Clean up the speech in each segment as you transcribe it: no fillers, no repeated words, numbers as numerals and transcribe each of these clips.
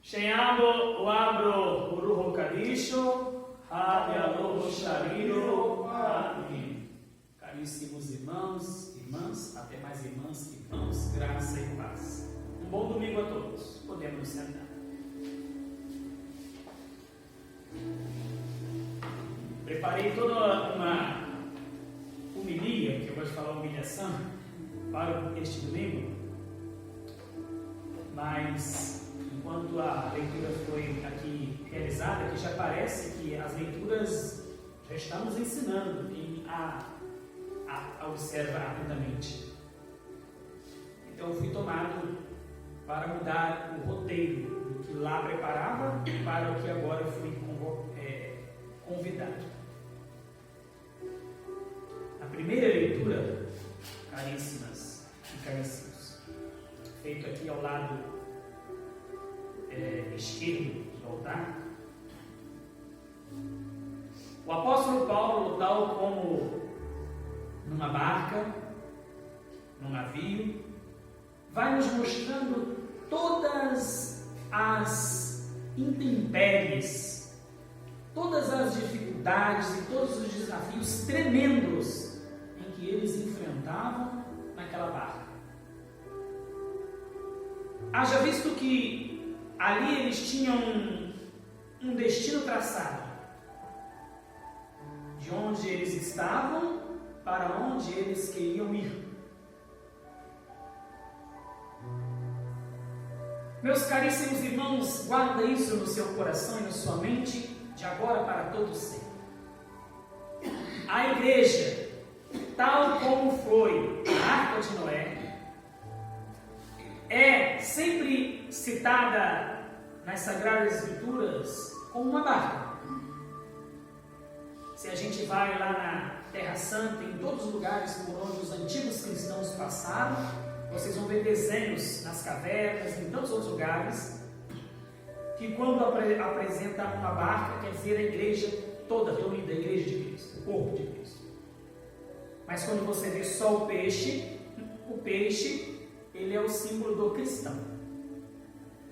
Shenabo Wabro Uruho Kadisho, Habialoho Shariro, Amém. Caríssimos irmãos, irmãs, até mais irmãs que irmãos, graça e paz. Um bom domingo a todos. Podemos nos sentar. Preparei toda uma homilia, que eu gosto de falar humilhação, para este domingo, mas enquanto a leitura foi aqui realizada, que já parece que as leituras já estamos ensinando a observar atentamente. Então eu fui tomado para mudar o roteiro do que lá preparava para o que agora fui convidado. A primeira leitura, caríssimas e caríssimos, feito aqui ao lado esquerdo do altar, o apóstolo Paulo, tal como numa barca, num navio, vai nos mostrando todas as intempéries, todas as dificuldades e todos os desafios tremendos em que eles enfrentavam naquela barca. Haja visto que ali eles tinham um destino traçado, de onde eles estavam para onde eles queriam ir. Meus caríssimos irmãos, guarda isso no seu coração e na sua mente, de agora para todo sempre. A igreja, tal como foi a Arca de Noé, é sempre citada nas Sagradas Escrituras como uma barca. Se a gente vai lá na Terra Santa, em todos os lugares por onde os antigos cristãos passaram, vocês vão ver desenhos nas cavernas, em tantos outros lugares, que quando apresenta uma barca, quer dizer a igreja toda reunida, a igreja de Cristo, o corpo de Cristo. Mas quando você vê só o peixe, ele é o símbolo do cristão.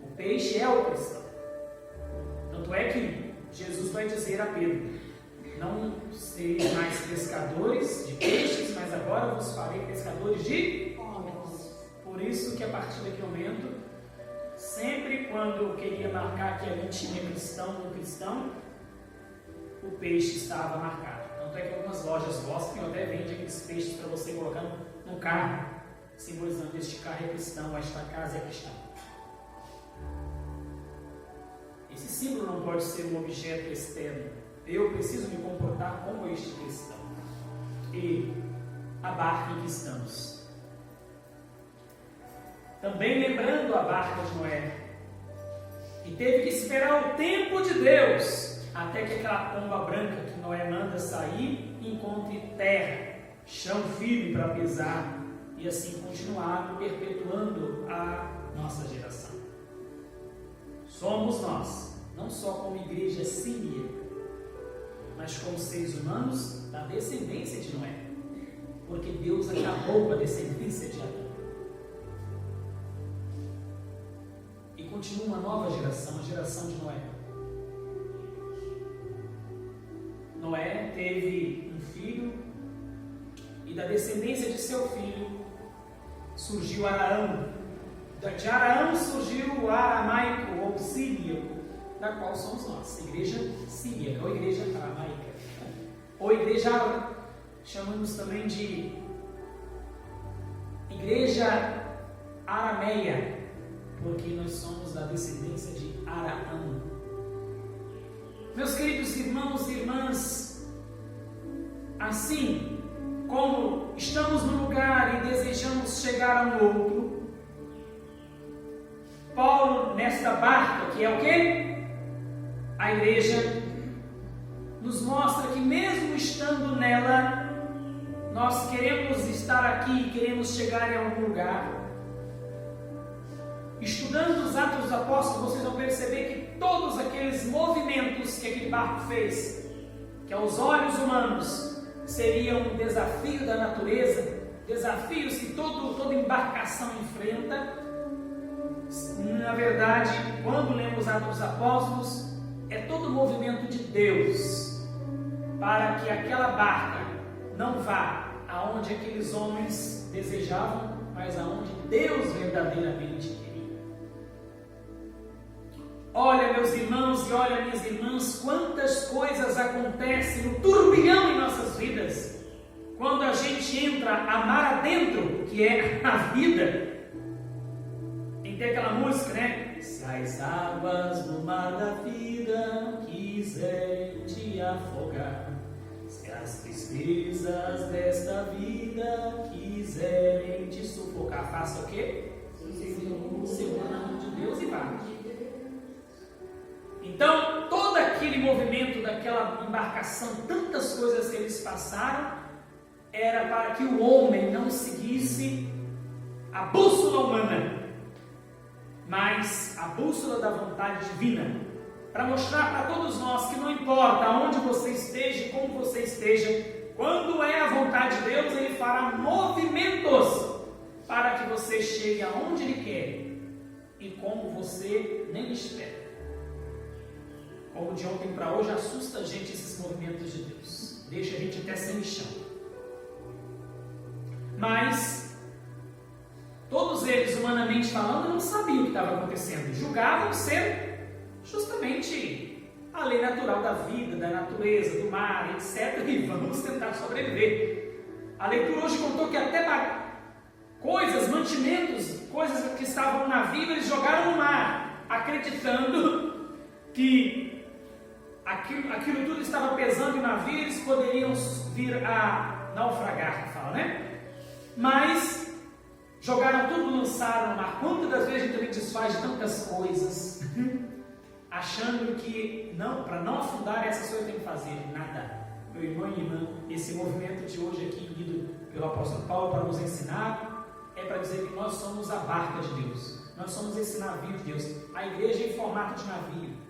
O peixe é o cristão. Tanto é que Jesus vai dizer a Pedro: não sereis mais pescadores de peixes, mas agora vos farei pescadores de homens. Por isso que a partir daquele momento, sempre quando eu queria marcar que ali tinha cristão ou cristão, o peixe estava marcado. Tanto é que algumas lojas gostam, até vende aqueles peixes para você colocar no carro, simbolizando: este carro é cristão, esta casa é cristã. Esse símbolo não pode ser um objeto externo. Eu preciso me comportar como este cristão. E a barca em que estamos. Também lembrando a barca de Noé, que teve que esperar o tempo de Deus, até que aquela pomba branca que Noé manda sair encontre terra, chão firme para pisar, e assim continuar perpetuando a nossa geração. Somos nós, não só como igreja síria, mas como seres humanos da descendência de Noé, porque Deus acabou com a descendência de Adão. E continua uma nova geração, a geração de Noé. Noé teve um filho, e da descendência de seu filho surgiu Araão. De Araão surgiu o aramaico ou síriaco, da qual somos nós, igreja síriaca ou igreja aramaica, ou igreja, chamamos também de igreja arameia, porque nós somos da descendência de Araão. Meus queridos irmãos e irmãs, assim como estamos no lugar e desejamos chegar a um outro, Paulo, nesta barca, que é o quê? A igreja, nos mostra que mesmo estando nela, nós queremos estar aqui, queremos chegar em algum lugar. Estudando os Atos dos Apóstolos, vocês vão perceber que todos aqueles movimentos que aquele barco fez, que aos olhos humanos seriam um desafio da natureza, desafios que toda embarcação enfrenta, Na verdade, quando lemos Atos dos Apóstolos, é todo o movimento de Deus para que aquela barca não vá aonde aqueles homens desejavam, mas aonde Deus verdadeiramente queria. Olha, meus irmãos e olha, minhas irmãs, quantas coisas acontecem no turbilhão em nossas vidas, quando a gente entra a mar adentro, que é a vida. Tem aquela música, né? Se as águas do mar da vida quiserem te afogar, se as tristezas desta vida quiserem te sufocar, faça o quê? Segura na mão de Deus e vá. Então, todo aquele movimento daquela embarcação, tantas coisas que eles passaram, era para que o homem não seguisse a bússola humana, mas a bússola da vontade divina, para mostrar para todos nós que não importa aonde você esteja, como você esteja, quando é a vontade de Deus, Ele fará movimentos para que você chegue aonde Ele quer e como você nem espera. Como de ontem para hoje, assusta a gente esses movimentos de Deus, deixa a gente até sem chão. Mas todos eles, humanamente falando, não sabiam o que estava acontecendo, julgavam ser justamente a lei natural da vida, da natureza, do mar, etc. E vamos tentar sobreviver. A leitura hoje contou que até coisas, mantimentos, coisas que estavam no navio, eles jogaram no mar, acreditando que aquilo tudo estava pesando no navio, eles poderiam vir a naufragar, que fala, né? Mas jogaram tudo, lançaram no mar. Quantas das vezes a gente também desfaz de tantas coisas, achando que não, para não afundar, essa coisa tem que fazer nada. Meu irmão e irmã, esse movimento de hoje aqui, guiado pelo apóstolo Paulo para nos ensinar, é para dizer que nós somos a barca de Deus, nós somos esse navio de Deus. A igreja é em formato de navio.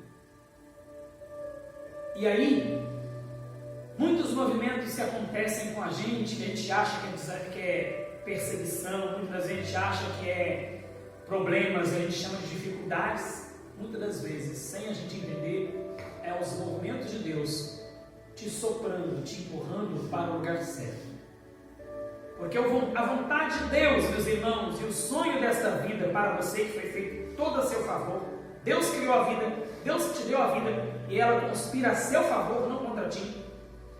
E aí, muitos movimentos que acontecem com a gente acha que é perseguição, muitas vezes a gente acha que é problemas, a gente chama de dificuldades, muitas das vezes, sem a gente entender, é os movimentos de Deus te soprando, te empurrando para o lugar certo. Porque a vontade de Deus, meus irmãos, e o sonho desta vida para você, que foi feito todo a seu favor, Deus criou a vida, Deus te deu a vida, e ela conspira a seu favor, não contra ti.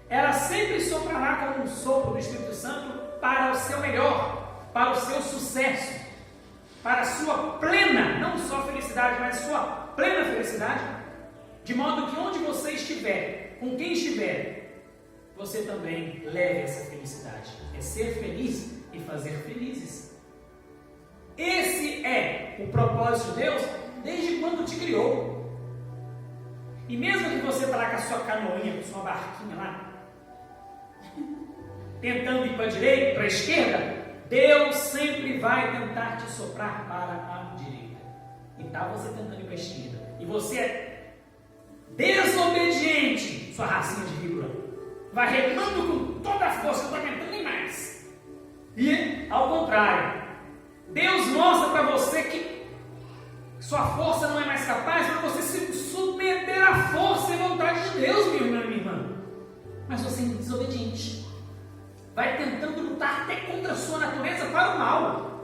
Ela sempre soprará como um sopro do Espírito Santo para o seu melhor, para o seu sucesso, para a sua plena, não só felicidade, mas sua plena felicidade, de modo que onde você estiver, com quem estiver, você também leve essa felicidade. É ser feliz e fazer felizes. Esse é o propósito de Deus desde quando te criou. E mesmo que você está lá com a sua canoinha, com a sua barquinha lá, tentando ir para a direita, para a esquerda, Deus sempre vai tentar te soprar para a direita. E está você tentando ir para a esquerda, e você é desobediente, sua racinha de víbora, vai remando com toda a força, não está aguentando nem mais. E ao contrário, Deus mostra para você que sua força não é mais capaz, para você se submeter à força e vontade de Deus, meu irmão e minha irmã. Mas você é desobediente, vai tentando lutar até contra a sua natureza para o mal,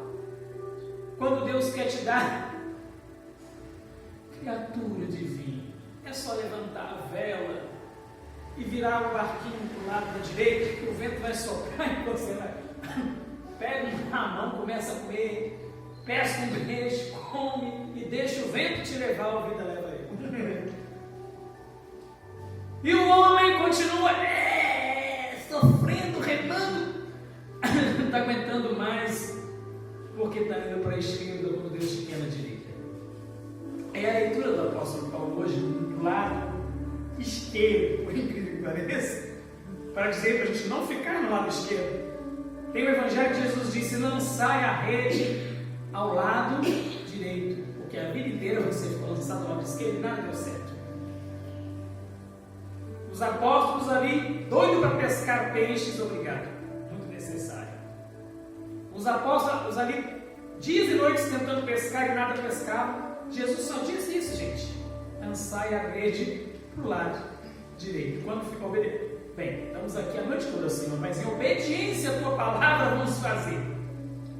quando Deus quer te dar criatura divina. É só levantar a vela e virar o barquinho para o lado da direita, que o vento vai soprar e você vai. Pega uma mão, começa a comer, pesca um peixe, come e deixa o vento te levar, a vida leva ele. E o homem continua sofrendo, remando, não está aguentando mais, porque está indo para a esquerda quando Deus te quer na direita. É a leitura do apóstolo Paulo hoje, do lado esquerdo, por incrível que pareça, para dizer para a gente não ficar no lado esquerdo. Tem o Evangelho que Jesus disse: lançai a rede ao lado direito, porque a vida inteira você ficou lançado ao lado esquerdo e nada deu certo. Os apóstolos ali, doidos para pescar peixes, obrigado, muito necessário. Os apóstolos ali, dias e noites tentando pescar e nada pescavam. Jesus só disse isso, gente: lançai a rede para o lado direito. Quando fica obedecendo, bem, estamos aqui a noite toda, Senhor, mas em obediência à tua palavra vamos fazer.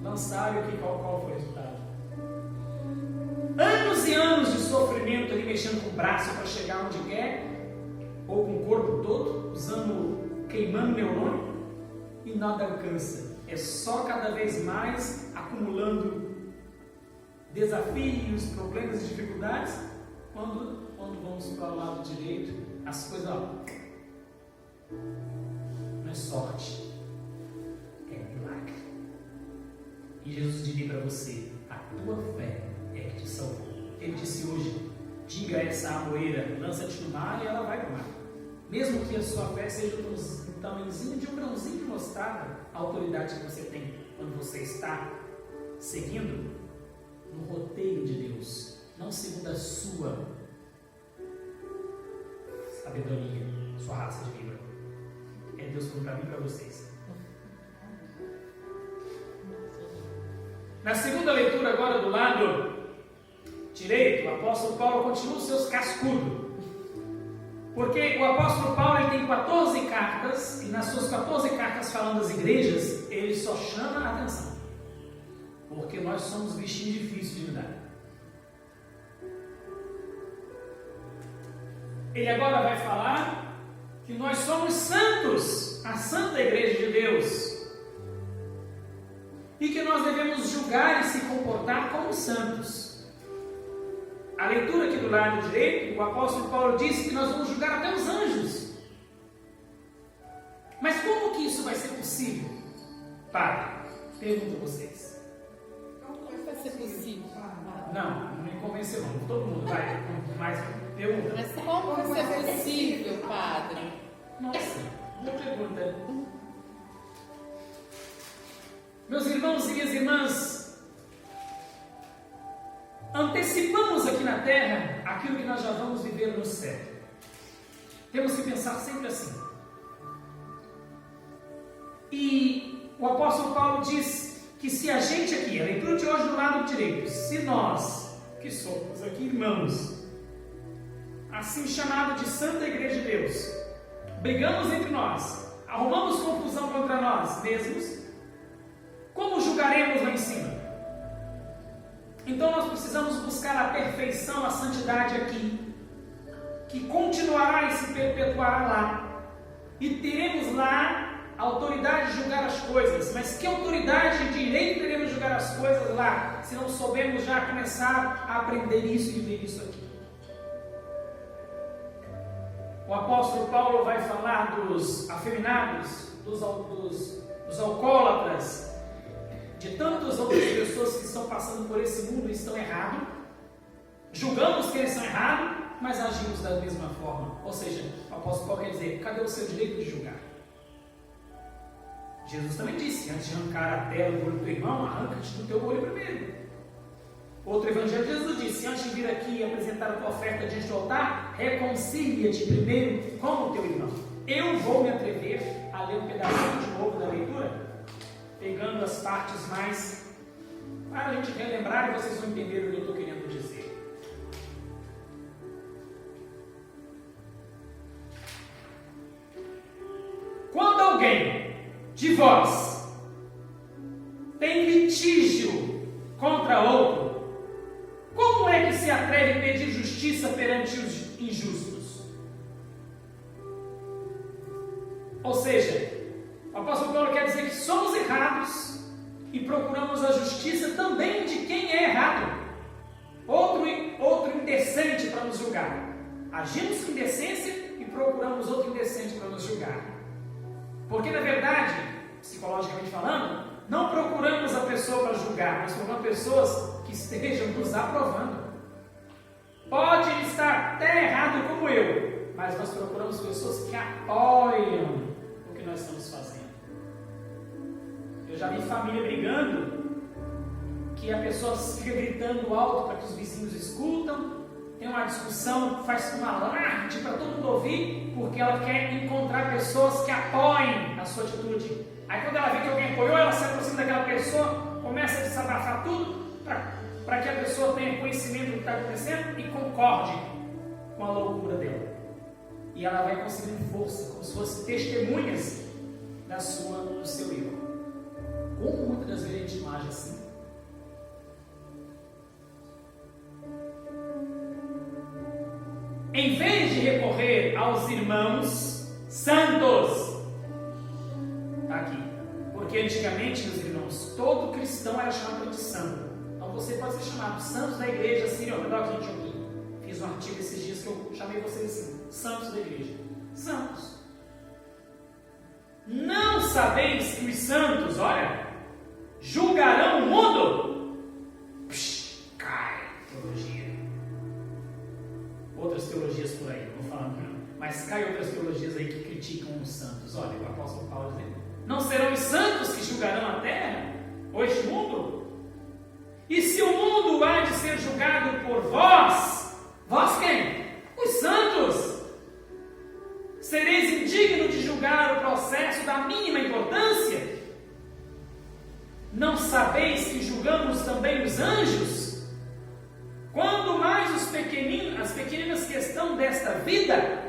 Lançaram aqui, qual foi o resultado? Anos e anos de sofrimento ali, mexendo com o braço para chegar onde quer, ou com o corpo todo, queimando neurônio, e nada alcança. É só cada vez mais acumulando desafios, problemas e dificuldades. Quando vamos para o lado direito, as coisas, não é sorte, é milagre. E Jesus diria para você: a tua fé é que te salvou. Ele disse hoje: diga essa amoeira, lança-te no mar, e ela vai para o mar. Mesmo que a sua fé seja um tamanhozinho de um grãozinho de mostarda, a autoridade que você tem quando você está seguindo no roteiro de Deus, não segundo a sua sabedoria, sua raça de vida. É Deus falando para mim e para vocês. Na segunda leitura, agora do lado direito, o apóstolo Paulo continua os seus cascudos. Porque o apóstolo Paulo ele tem 14 cartas, e nas suas 14 cartas falando das igrejas, ele só chama a atenção. Porque nós somos bichinhos difíceis de lidar. Ele agora vai falar que nós somos santos, a santa igreja de Deus. E que nós devemos julgar e se comportar como santos. A leitura aqui do lado direito, o apóstolo Paulo disse que nós vamos julgar até os anjos. Mas como que isso vai ser possível? Padre, pergunto a vocês. Como vai ser possível? Não me convenceu não. Todo mundo vai, mais pergunta. Mas como vai ser possível, padre? Nossa, boa pergunta. Meus irmãos e minhas irmãs, antecipamos aqui na terra aquilo que nós já vamos viver no céu. Temos que pensar sempre assim. E o apóstolo Paulo diz que se a gente aqui, a leitura de hoje do lado direito, se nós, que somos aqui irmãos, assim chamado de Santa Igreja de Deus, brigamos entre nós, arrumamos confusão contra nós mesmos, como julgaremos lá em cima? Então nós precisamos buscar a perfeição, a santidade aqui, que continuará e se perpetuará lá, e teremos lá a autoridade de julgar as coisas. Mas que autoridade e direito teremos de julgar as coisas lá, se não soubermos já começar a aprender isso e viver isso aqui? O apóstolo Paulo vai falar dos afeminados, dos alcoólatras, de tantas outras pessoas que estão passando por esse mundo e estão errados. Julgamos que eles estão errados, mas agimos da mesma forma. Ou seja, o apóstolo Paulo quer dizer: cadê o seu direito de julgar? Jesus também disse: antes de arrancar a tela do olho do teu irmão, arranca-te do teu olho primeiro. Outro evangelho, Jesus disse: antes de vir aqui e apresentar a tua oferta diante do altar, reconcilia-te primeiro com o teu irmão. Eu vou me atrever a ler um pedacinho de novo da leitura, pegando as partes mais, para a gente relembrar, e vocês vão entender o que eu estou querendo dizer. Quando alguém de vós tem litígio contra outro, como é que se atreve a pedir justiça perante os injustos? Ou seja, o apóstolo Paulo quer dizer que somos errados e procuramos a justiça também de quem é errado. Outro indecente para nos julgar. Agimos com indecência e procuramos outro indecente para nos julgar. Porque, na verdade, psicologicamente falando, não procuramos a pessoa para julgar, mas procuramos pessoas que estejam nos aprovando. Pode estar até errado como eu, mas nós procuramos pessoas que apoiam o que nós estamos fazendo. Eu já vi família brigando, que a pessoa fica gritando alto para que os vizinhos escutam, tem uma discussão, faz uma alarde para todo mundo ouvir, porque ela quer encontrar pessoas que apoiem a sua atitude. Aí quando ela vê que alguém apoiou, ela se aproxima daquela pessoa, começa começa a desabafar tudo para que a pessoa tenha conhecimento do que está acontecendo e concorde com a loucura dela. E ela vai conseguindo força, como se fossem testemunhas do seu erro. Como muitas das vezes a gente age assim? Em vez de recorrer aos irmãos santos, está aqui, porque antigamente, meus irmãos, todo cristão era chamado de santo. Então você pode ser chamado santos da igreja sírio-ortodoxa de Antioquia. Fiz um artigo esses dias que eu chamei vocês assim, santos da igreja. Santos. Não sabeis que os santos, olha, julgarão o mundo? Cai, teologia. Outras teologias por aí, não vou falar não. Mas cai outras teologias aí que criticam os santos. Olha, o apóstolo Paulo diz: não serão os santos que julgarão a terra, ou este mundo? E se o mundo há de ser julgado por vós, vós quem? Os santos. Sereis indignos de julgar o processo da mínima importância? Não sabeis que julgamos também os anjos? Quando mais as pequeninas questões desta vida?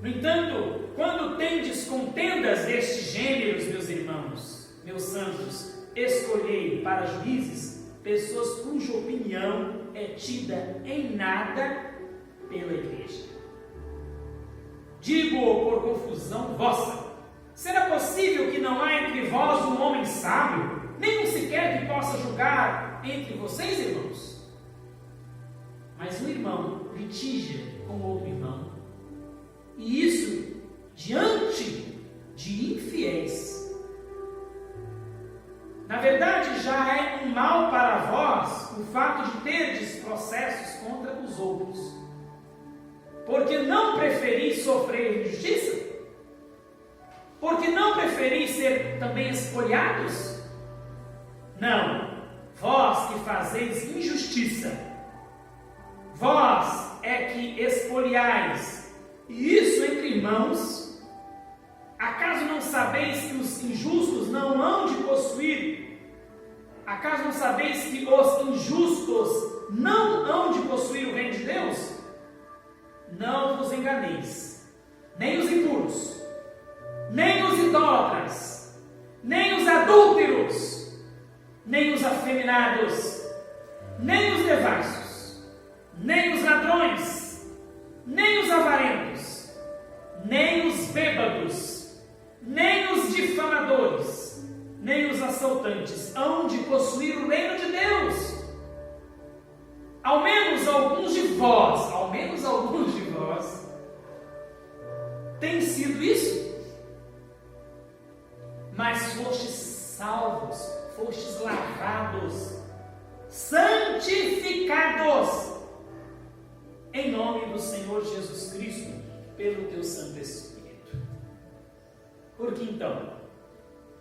No entanto, quando tendes contendas destes gêneros, meus irmãos, meus santos, escolhei para juízes pessoas cuja opinião é tida em nada pela igreja. Digo-o por confusão vossa: será possível que não há entre vós um homem sábio, nenhum sequer que possa julgar entre vocês, irmãos? Mas um irmão litigia com outro irmão, e isso diante de infiéis. Na verdade, já é um mal para vós o fato de terdes processos contra os outros. Porque não preferis sofrer injustiça? Porque não preferis ser também espoliados? Não, vós que fazeis injustiça, vós é que espoliais, e isso entre irmãos. Acaso não sabeis que os injustos não hão de possuir? Acaso não sabeis que os injustos não hão de possuir o reino de Deus? Não vos enganeis, nem os impuros, nem os idólatras, nem os adúlteros, nem os afeminados, nem os devassos, nem os ladrões, nem os avarentos, nem os bêbados, nem os difamadores, nem os assaltantes hão de possuir o reino de Deus. Ao menos alguns de vós, tem sido isso. Mas fostes salvos, fostes lavados, santificados, em nome do Senhor Jesus Cristo, pelo teu Santo Espírito. Porque então,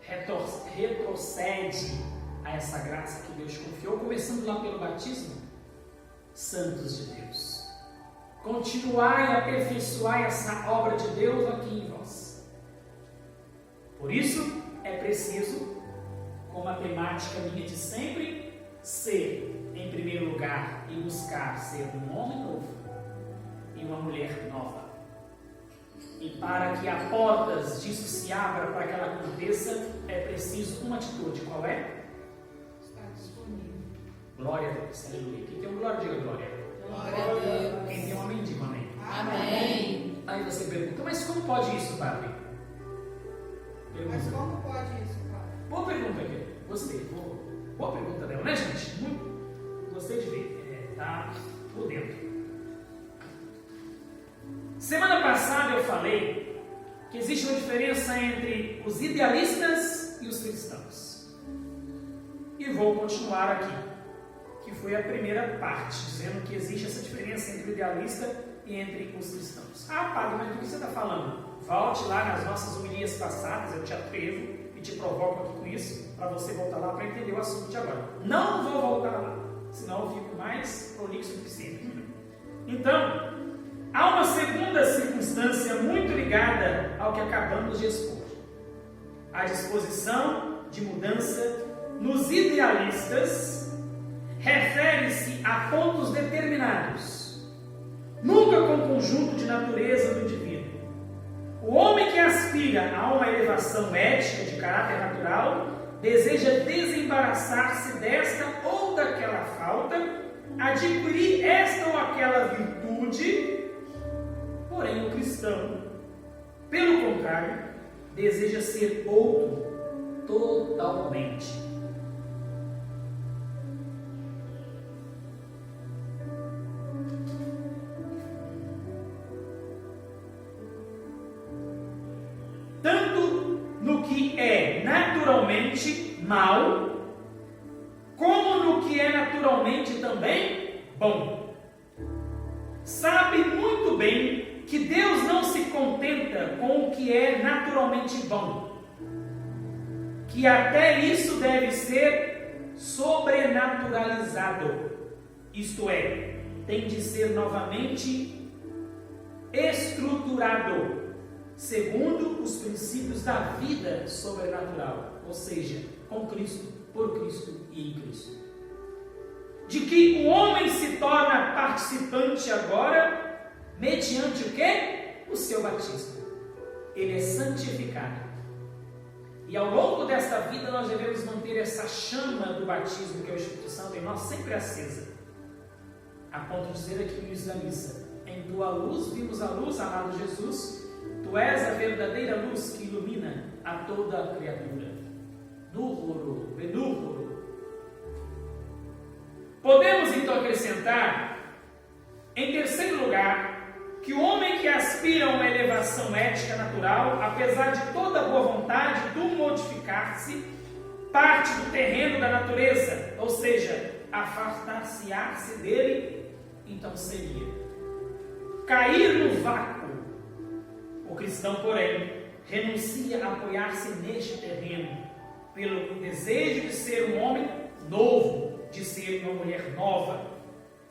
retrocede a essa graça que Deus confiou, começando lá pelo batismo. Santos de Deus, continuai a aperfeiçoar essa obra de Deus aqui em vós. Por isso é preciso, como a temática minha de sempre, ser em primeiro lugar e buscar ser um homem novo e uma mulher nova. E para que a portas disso se abra, para que ela aconteça, é preciso uma atitude. Qual é? Glória a Deus, aleluia. Quem tem um glória, diga glória. Glória a Deus. Quem tem um amém, diga um amém. Amém. Aí você pergunta, mas como pode isso, padre? Mas como pode isso, padre? Boa pergunta aqui, gostei. Boa pergunta dela, né, gente? Muito. Gostei de ver. Tá por dentro. Semana passada eu falei que existe uma diferença entre os idealistas e os cristãos. E vou continuar aqui, que foi a primeira parte, dizendo que existe essa diferença entre o idealista e entre os cristãos. Ah, padre, mas do que você está falando? Volte lá nas nossas homilias passadas, eu te atrevo e te provoco aqui com isso, para você voltar lá para entender o assunto de agora. Não vou voltar lá, senão eu fico mais prolixo do que sempre. Então, há uma segunda circunstância muito ligada ao que acabamos de expor: a disposição de mudança nos ideais idealistas, refere-se a pontos determinados, nunca com o conjunto de natureza do indivíduo. O homem que aspira a uma elevação ética de caráter natural deseja desembaraçar-se desta ou daquela falta, adquirir esta ou aquela virtude. Porém, o cristão, pelo contrário, deseja ser outro totalmente. Tanto no que é naturalmente mal, como no que é naturalmente também bom. Sabe muito bem que Deus não se contenta com o que é naturalmente bom, que até isso deve ser sobrenaturalizado, isto é, tem de ser novamente estruturado segundo os princípios da vida sobrenatural, ou seja, com Cristo, por Cristo e em Cristo. De que o homem se torna participante agora, mediante o quê? O seu batismo. Ele é santificado. E ao longo desta vida nós devemos manter essa chama do batismo, que é o Espírito Santo, em nós sempre acesa. A ponto de dizer aqui no início da missa: em tua luz vimos a luz, amado Jesus. Tu és a verdadeira luz que ilumina a toda a criatura. Núhoro, benúhoro. Podemos então acrescentar, em terceiro lugar, que o homem que aspira a uma elevação ética natural, apesar de toda a boa vontade do modificar-se, parte do terreno da natureza, ou seja, afastar-se dele, então seria cair no vácuo. O cristão, porém, renuncia a apoiar-se neste terreno, pelo desejo de ser um homem novo, de ser uma mulher nova.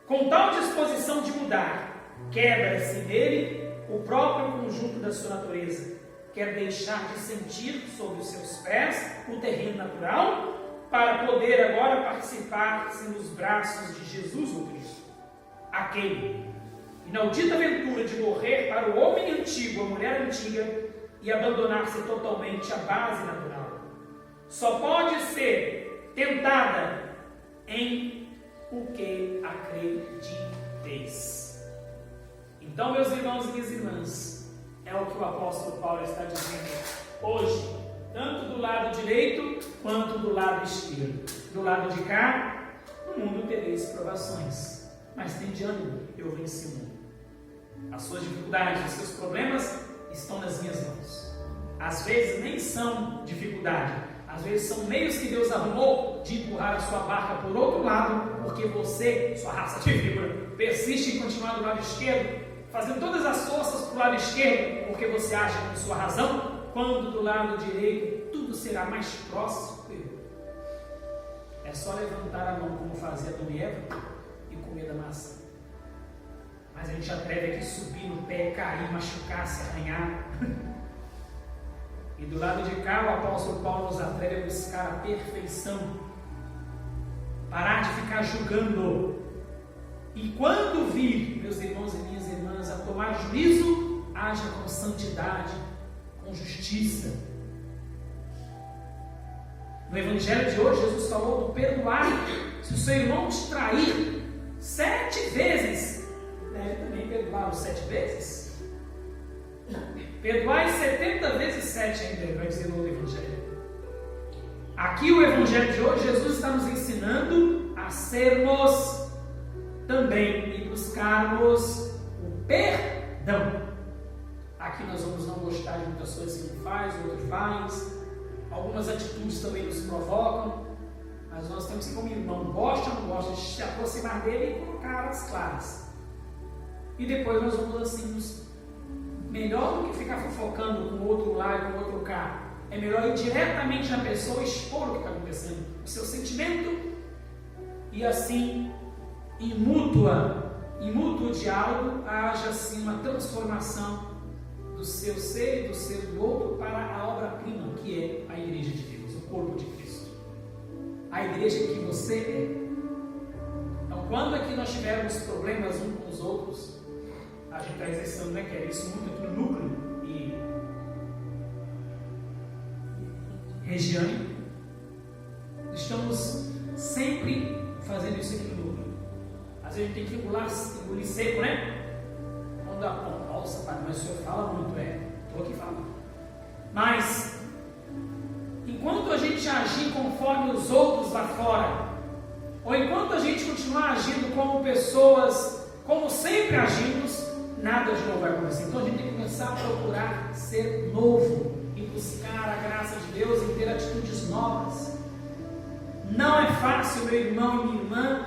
Com tal disposição de mudar, quebra-se nele o próprio conjunto da sua natureza. Quer deixar de sentir sob os seus pés o terreno natural, para poder agora participar-se nos braços de Jesus o Cristo. Aquele inaudita aventura de morrer para o homem antigo, a mulher antiga, e abandonar-se totalmente à base natural, só pode ser tentada em o que acrediteis. Então, meus irmãos e minhas irmãs, é o que o apóstolo Paulo está dizendo hoje, tanto do lado direito quanto do lado esquerdo. Do lado de cá, no mundo tereis provações, mas tem de ânimo, eu venci o mundo. As suas dificuldades, os seus problemas estão nas minhas mãos. Às vezes nem são dificuldade, às vezes são meios que Deus arrumou de empurrar a sua barca por outro lado, porque você, sua raça de víbora, persiste em continuar do lado esquerdo, fazendo todas as forças para o lado esquerdo, porque você acha com sua razão, quando do lado direito tudo será mais próximo. É só levantar a mão como fazia Adão e Eva e comer da maçã. Mas a gente atreve aqui subir no pé, cair, machucar, se arranhar. E do lado de cá, o apóstolo Paulo nos atreve a buscar a perfeição. Parar de ficar julgando. E quando vir, meus irmãos e minhas irmãs, a tomar juízo, haja com santidade, com justiça. No Evangelho de hoje, Jesus falou do perdoar. Se o seu irmão te trair 7 vezes, deve também perdoar os 7 vezes. Perdoai 70 vezes 7 ainda, vai dizer no Evangelho. Aqui o Evangelho de hoje, Jesus está nos ensinando a sermos também e buscarmos o perdão. Aqui nós vamos não gostar de muitas coisas que um faz, o outro faz. Algumas atitudes também nos provocam. Mas nós temos que, como irmão, gosta ou não gosta, de se aproximar dele e colocar as claras. E depois nós vamos assim, melhor do que ficar fofocando com o outro lá e com o outro cá. É melhor ir diretamente na pessoa e expor o que está acontecendo, o seu sentimento, e assim, em mútuo diálogo, haja assim uma transformação do seu ser e do ser do outro para a obra-prima, que é a Igreja de Deus, o corpo de Cristo. A a igreja que você é. Então, quando é que nós tivermos problemas uns com os outros, a gente está exercitando, né, que é isso muito aqui no núcleo e Regiane, estamos sempre fazendo isso aqui no núcleo. Às vezes a gente tem que engolir seco, né? Quando dá bom, nossa, pai, mas o senhor fala muito, estou aqui falando. Mas, enquanto a gente agir conforme os outros lá fora, ou enquanto a gente continuar agindo como pessoas, como sempre agimos, nada de novo vai acontecer. Então a gente tem que começar a procurar ser novo e buscar a graça de Deus e ter atitudes novas. Não é fácil, meu irmão e minha irmã,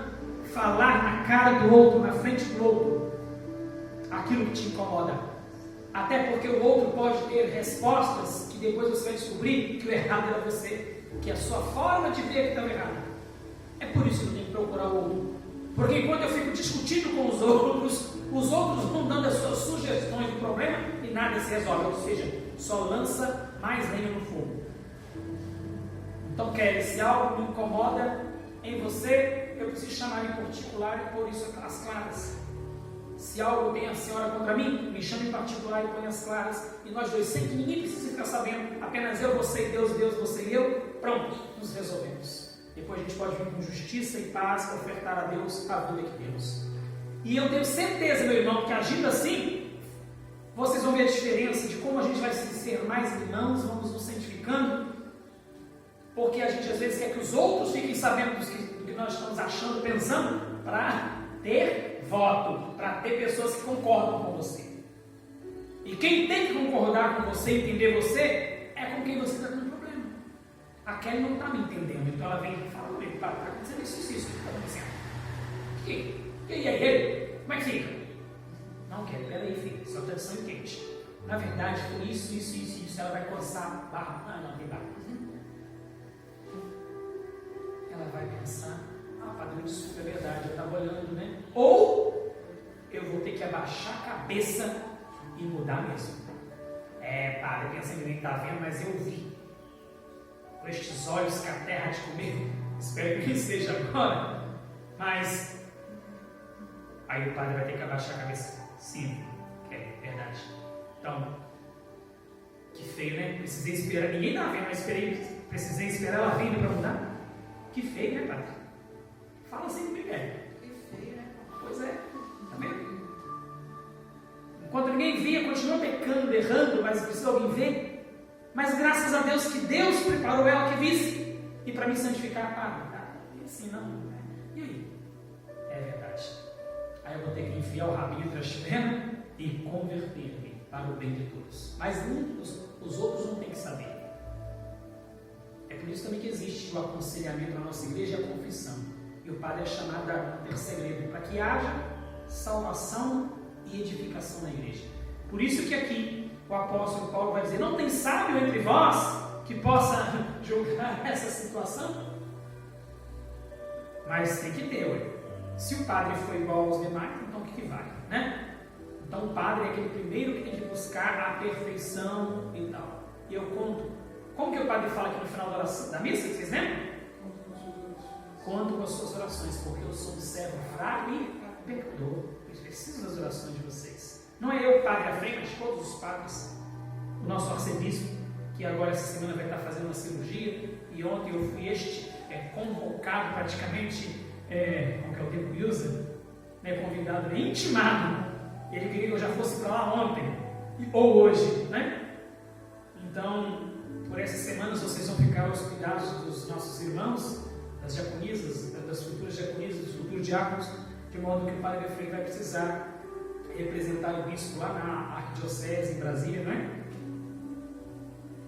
falar na cara do outro, na frente do outro, aquilo que te incomoda. Até porque o outro pode ter respostas que depois você vai descobrir que o errado era você, que a sua forma de ver que estava errada. É por isso que eu tenho que procurar o outro. Porque enquanto eu fico discutindo com os outros vão dando as suas sugestões do problema e nada se resolve. Ou seja, só lança mais lenha no fogo. Então, Kelly, se algo me incomoda em você, eu preciso chamar em particular e pôr isso às claras. Se algo tem a senhora contra mim, me chame em particular e põe às claras. E nós dois, sem que ninguém precise ficar sabendo, apenas eu, você e Deus, Deus, você e eu, pronto, nos resolvemos. Depois a gente pode vir com justiça e paz, ofertar a Deus a vida que temos. E eu tenho certeza, meu irmão, que agindo assim, vocês vão ver a diferença de como a gente vai ser mais irmãos, vamos nos santificando, porque a gente às vezes quer que os outros fiquem sabendo do que nós estamos achando, pensando, para ter voto, para ter pessoas que concordam com você. E quem tem que concordar com você, entender você, é com quem você está tendo problema. A Kelly não está me entendendo, então ela vem e fala comigo, está acontecendo isso, o que está acontecendo? E aí, ele? Como é que fica? Não, Kelly, peraí, filho, sua atenção é quente. Na verdade, foi isso, ela vai coçar a barra. Não, tem barra. Ela vai pensar, padre, isso é verdade, eu estava olhando, né? Ou eu vou ter que abaixar a cabeça e mudar mesmo. Padre, pensa que ninguém está vendo, mas eu vi. Com estes olhos que a terra de comer, espero que seja agora, mas aí o padre vai ter que abaixar a cabeça. Sim, é verdade. Então, que feio, né? Precisei esperar, ninguém está vendo, mas precisei esperar ela vindo para mudar. Que feio, né, padre? Fala assim comigo, Que feio, né? Pois é, tá vendo? Enquanto ninguém via, continua pecando, errando, mas precisa alguém ver. Mas graças a Deus que Deus preparou ela que visse. E para me santificar, tá? E assim não, né? E aí? É verdade. Aí eu vou ter que enfiar o rabinho entre as pernas e converter-me para o bem de todos. Mas os outros não têm que saber. É por isso também que existe o aconselhamento na nossa igreja e a confissão. E o padre é chamado a ter segredo para que haja salvação e edificação na igreja. Por isso que aqui o apóstolo Paulo vai dizer: não tem sábio entre vós que possa julgar essa situação? Mas tem que ter, ué. Se o padre for igual aos demais, então o que vale, né? Então o padre é aquele primeiro que tem que buscar a perfeição e tal. E eu conto, como que o padre fala aqui no final da oração, da missa, vocês lembram? Conto com as suas orações, porque eu sou um servo fraco e pecador. Eu preciso das orações de vocês. Não é eu, padre, à frente, mas todos os padres. O nosso arcebispo, que agora essa semana vai estar fazendo uma cirurgia, e ontem eu fui convocado praticamente, como que é o tempo que usa, convidado, intimado. Ele queria que eu já fosse para lá ontem, ou hoje, né? Então, por essas semanas vocês vão ficar aos cuidados dos nossos irmãos, das diaconisas, das futuras diaconisas, dos futuros diáconos, de modo que o padre Efraim vai precisar representar o bispo lá na arquidiocese em Brasília, não é?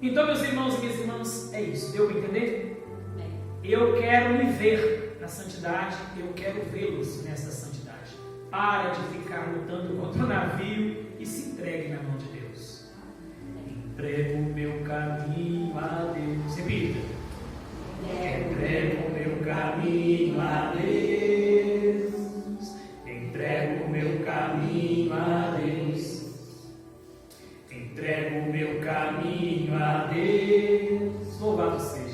Então, meus irmãos e minhas irmãs, é isso. Deu para entender? Eu quero me ver na santidade, eu quero vê-los nessa santidade. Para de ficar lutando contra o navio e se entregue na mão de Deus. Entrego o meu caminho a Deus. Repita. Entrego o meu caminho a Deus. Entrego o meu caminho a Deus. Entrego o meu caminho a Deus. Louvado seja.